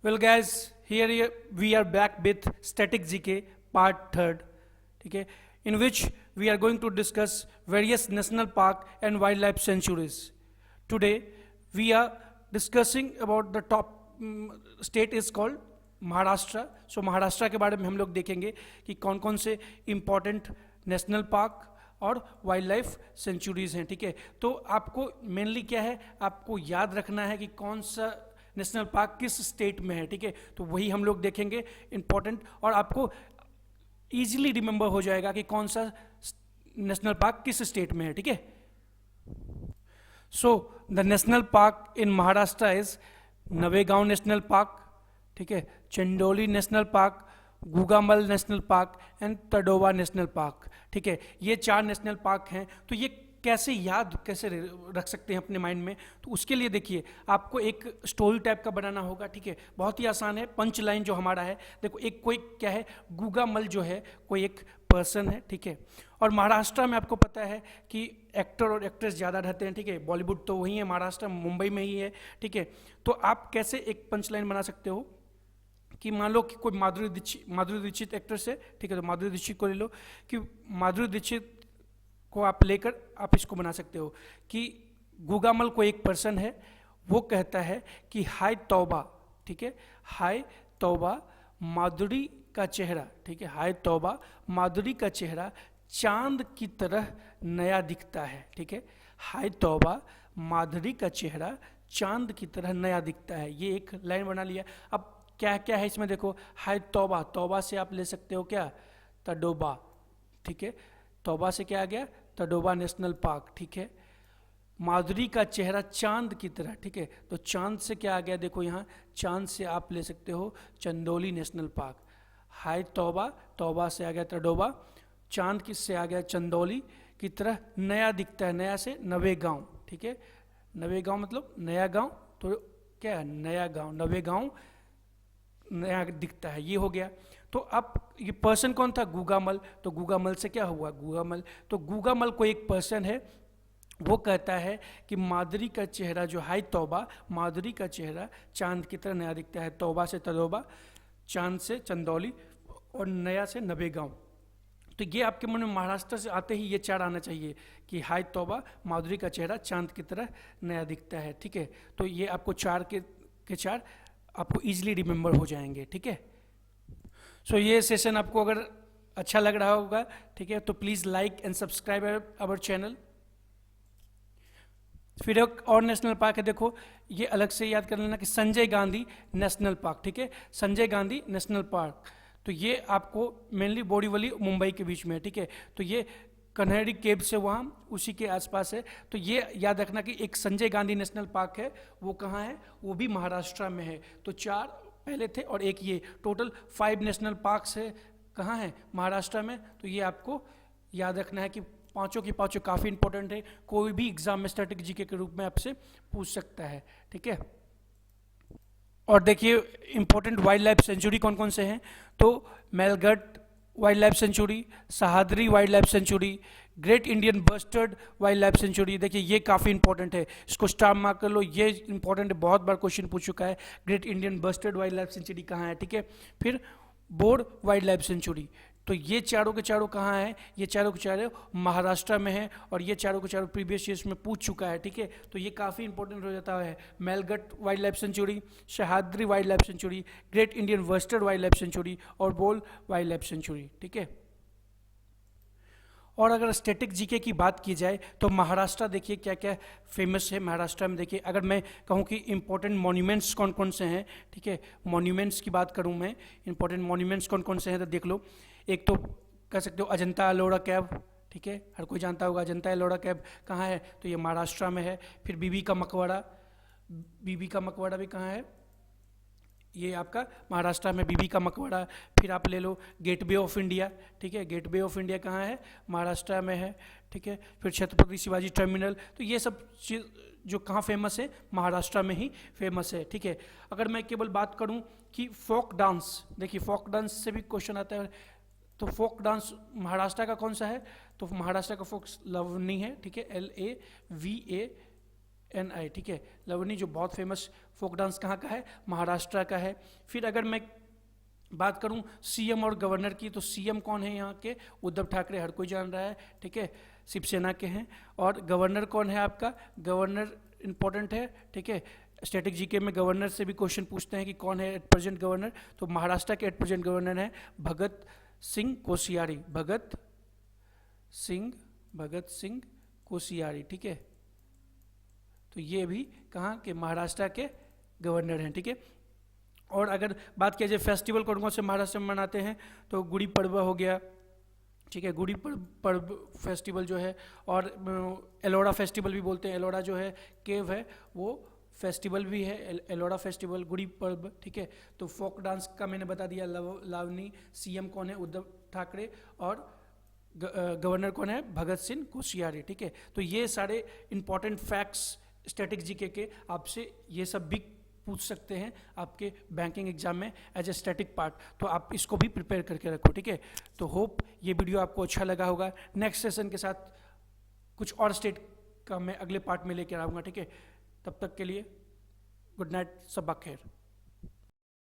Well, guys, here we are back with Static GK Part 3rd, okay, in which we are going to discuss various national park and wildlife sanctuaries. Today, we are discussing about the top state is called Maharashtra. सो महाराष्ट्र के बारे में हम लोग देखेंगे कि कौन कौन से इम्पॉर्टेंट नेशनल पार्क और वाइल्ड लाइफ सेंचुरीज हैं. ठीक है, तो आपको मेनली क्या है, आपको याद रखना है कि कौन सा नेशनल पार्क किस स्टेट में है. ठीक है, तो वही हम लोग देखेंगे इम्पॉर्टेंट, और आपको इजीली रिमेंबर हो जाएगा कि कौन सा नेशनल पार्क किस स्टेट में है. ठीक है, so the national park in Maharashtra is Navegaon national park, ठीक है, Chandauli national park, Gugamal national park and Tadoba national park. ठीक है, ये 4 नेशनल पार्क हैं. तो ये कैसे याद कैसे रख सकते हैं अपने माइंड में, तो उसके लिए देखिए आपको एक स्टोरी टाइप का बनाना होगा. ठीक है, बहुत ही आसान है. पंच लाइन जो हमारा है, देखो एक कोई क्या है, गुगामल जो है कोई एक पर्सन है. ठीक है, और महाराष्ट्र में आपको पता है कि एक्टर और एक्ट्रेस ज़्यादा रहते हैं. ठीक है, बॉलीवुड तो वही है, महाराष्ट्र मुंबई में ही है. ठीक है, तो आप कैसे एक पंच लाइन बना सकते हो कि मान लो कि कोई माधुरी दीक्षित एक्ट्रेस है. ठीक है, तो माधुरी दीक्षित को ले लो कि माधुरी दीक्षित को आप लेकर आप इसको बना सकते हो कि गुगामल को एक पर्सन है, वो कहता है कि हाय तौबा. ठीक है, हाय तौबा माधुरी का चेहरा. ठीक है, हाय तौबा माधुरी का चेहरा चांद की तरह नया दिखता है. ठीक है, हाय तौबा माधुरी का चेहरा चांद की तरह नया दिखता है. ये एक लाइन बना लिया. अब क्या क्या है इसमें देखो, हाय तौबा, तौबा से आप ले सकते हो क्या, तडोबा. ठीक है, तौबा से क्या आ गया, तडोबा नेशनल पार्क. ठीक है, माधुरी का चेहरा चांद की तरह. ठीक है, तो चांद से क्या आ गया, देखो यहाँ चांद से आप ले सकते हो चंदौली नेशनल पार्क. हाय तौबा, तौबा से आ गया तडोबा, चांद किससे आ गया, चंदौली की तरह नया दिखता है. नया से नवे गांव. ठीक है, नवे गांव मतलब नया गांव, तो क्या है नया गांव, नवे गांव नया दिखता है. ये हो गया. तो अब ये पर्सन कौन था, गुगामल. तो गुगामल से क्या हुआ, गुगामल, तो गुगामल को एक पर्सन है, वो कहता है कि माधुरी का चेहरा जो हाय तौबा, माधुरी का चेहरा चांद की तरह नया दिखता है. तौबा से तदोबा, चांद से चंदौली और नया से नवे गांव. तो ये आपके मन में महाराष्ट्र से आते ही ये 4 आना चाहिए कि हाय तौबा माधुरी का चेहरा चांद की तरह नया दिखता है. ठीक है, तो ये आपको 4 के 4 आपको इजीली रिमेंबर हो जाएंगे. ठीक है, सो ये सेशन आपको अगर अच्छा लग रहा होगा, ठीक है, तो please like and subscribe our channel. फिर एक और नेशनल पार्क है, देखो ये अलग से याद कर लेना कि संजय गांधी नेशनल पार्क. ठीक है, संजय गांधी नेशनल पार्क, तो ये आपको मेनली बोरीवली मुंबई के बीच में है. ठीक है, तो ये कन्हैरी केव से वहाँ उसी के आसपास है. तो ये याद रखना कि एक संजय गांधी नेशनल पार्क है, वो कहाँ है, वो भी महाराष्ट्र में है. तो 4 पहले थे और एक ये, टोटल 5 नेशनल पार्क्स है. कहाँ है, महाराष्ट्र में. तो ये आपको याद रखना है कि पांचों की पांचों काफ़ी इंपॉर्टेंट है. कोई भी एग्जाम में स्टैटिक जीके के रूप में आपसे पूछ सकता है. ठीक है, और देखिए इंपॉर्टेंट वाइल्ड लाइफ सेंचुरी कौन कौन से हैं, तो Melghat wildlife sanctuary, Sahyadri wildlife sanctuary, great Indian bustard wildlife sanctuary. देखिए ये काफ़ी इंपॉर्टेंट है, इसको स्टार मार्क कर लो, ये इंपॉर्टेंट है, बहुत बार क्वेश्चन पूछ चुका है. Great Indian bustard wildlife century कहाँ है. ठीक है, फिर बोर्ड वाइल्ड लाइफ सेंचुरी. तो ये चारों के चारों कहाँ हैं, ये चारों के चारों महाराष्ट्र में है, और ये चारों के चारों प्रीवियस ईयर्स में पूछ चुका है. ठीक है, तो ये काफ़ी इंपॉर्टेंट हो जाता है. Melghat wildlife sanctuary, Sahyadri wildlife sanctuary, great Indian bustard wildlife sanctuary और बोल वाइल्ड लाइफ सेंचुरी. ठीक है, और अगर स्टैटिक जीके की बात की जाए तो महाराष्ट्र देखिए क्या क्या फेमस है. महाराष्ट्र में देखिए, अगर मैं कहूँ कि इंपॉर्टेंट मॉन्यूमेंट्स कौन कौन से हैं, ठीक है, मॉन्यूमेंट्स की बात करूँ मैं, इंपॉर्टेंट मॉन्यूमेंट्स कौन कौन से हैं, तो देख लो. एक तो कह सकते हो अजंता एलोरा कैव. ठीक है, हर कोई जानता होगा अजंता एलोरा कैव कहाँ है, तो ये महाराष्ट्र में है. फिर बीबी का मकबरा, बीबी का मकबरा भी कहाँ है, ये आपका महाराष्ट्र में बीबी का मकबरा. फिर आप ले लो गेटवे ऑफ इंडिया. ठीक है, गेटवे ऑफ इंडिया कहाँ है, महाराष्ट्र में है. ठीक है, फिर छत्रपति शिवाजी टर्मिनल. तो ये सब चीज़ जो कहाँ फेमस है, महाराष्ट्र में ही फेमस है. ठीक है, अगर मैं केवल बात करूँ कि फोक डांस, देखिए फोक डांस से भी क्वेश्चन आता है, तो फोक डांस महाराष्ट्र का कौन सा है, तो महाराष्ट्र का फोक लवनी है. ठीक है, LAVANI. ठीक है, लवनी जो बहुत फेमस फोक डांस कहाँ का है? महाराष्ट्र का है। फिर अगर मैं बात करूं सीएम और गवर्नर की, तो सीएम कौन है यहाँ के? उद्धव ठाकरे, हर कोई जान रहा है, ठीक है, शिवसेना के हैं। और गवर्नर कौन है आपका? गवर्नर इंपॉर्टेंट है, ठीक है, स्टैटिक जीके में गवर्नर से भी क्वेश्चन पूछते हैं कि कौन है एट प्रेजेंट गवर्नर, तो महाराष्ट्र के एट प्रेजेंट गवर्नर है भगत सिंह कोश्यारी, भगत सिंह कोश्यारी, ठीक है। तो ये भी कहाँ के? महाराष्ट्र के गवर्नर हैं, ठीक है। और अगर बात किया जाए फेस्टिवल कौन कौन से महाराष्ट्र में मनाते हैं, तो गुड़ी पड़वा हो गया, ठीक है, गुड़ी पर्व फेस्टिवल जो है, और एलोरा फेस्टिवल भी बोलते हैं, एलोरा जो है केव है वो फेस्टिवल भी है, एलोरा फेस्टिवल, गुड़ी पर्व, ठीक है। तो फोक डांस का मैंने बता दिया, लावनी। सीएम कौन है? उद्धव ठाकरे। और गवर्नर कौन है? भगत सिंह कोश्यारी, ठीक है। तो ये सारे इंपॉर्टेंट फैक्ट्स स्टैटिक जीके के आपसे ये सब भी पूछ सकते हैं आपके बैंकिंग एग्जाम में एज ए स्टैटिक पार्ट, तो आप इसको भी प्रिपेयर करके रखो, ठीक है। तो होप ये वीडियो आपको अच्छा लगा होगा। नेक्स्ट सेशन के साथ कुछ और स्टेट का मैं अगले पार्ट में लेकर आऊँगा, ठीक है। तब तक के लिए गुड नाइट, सबा खैर।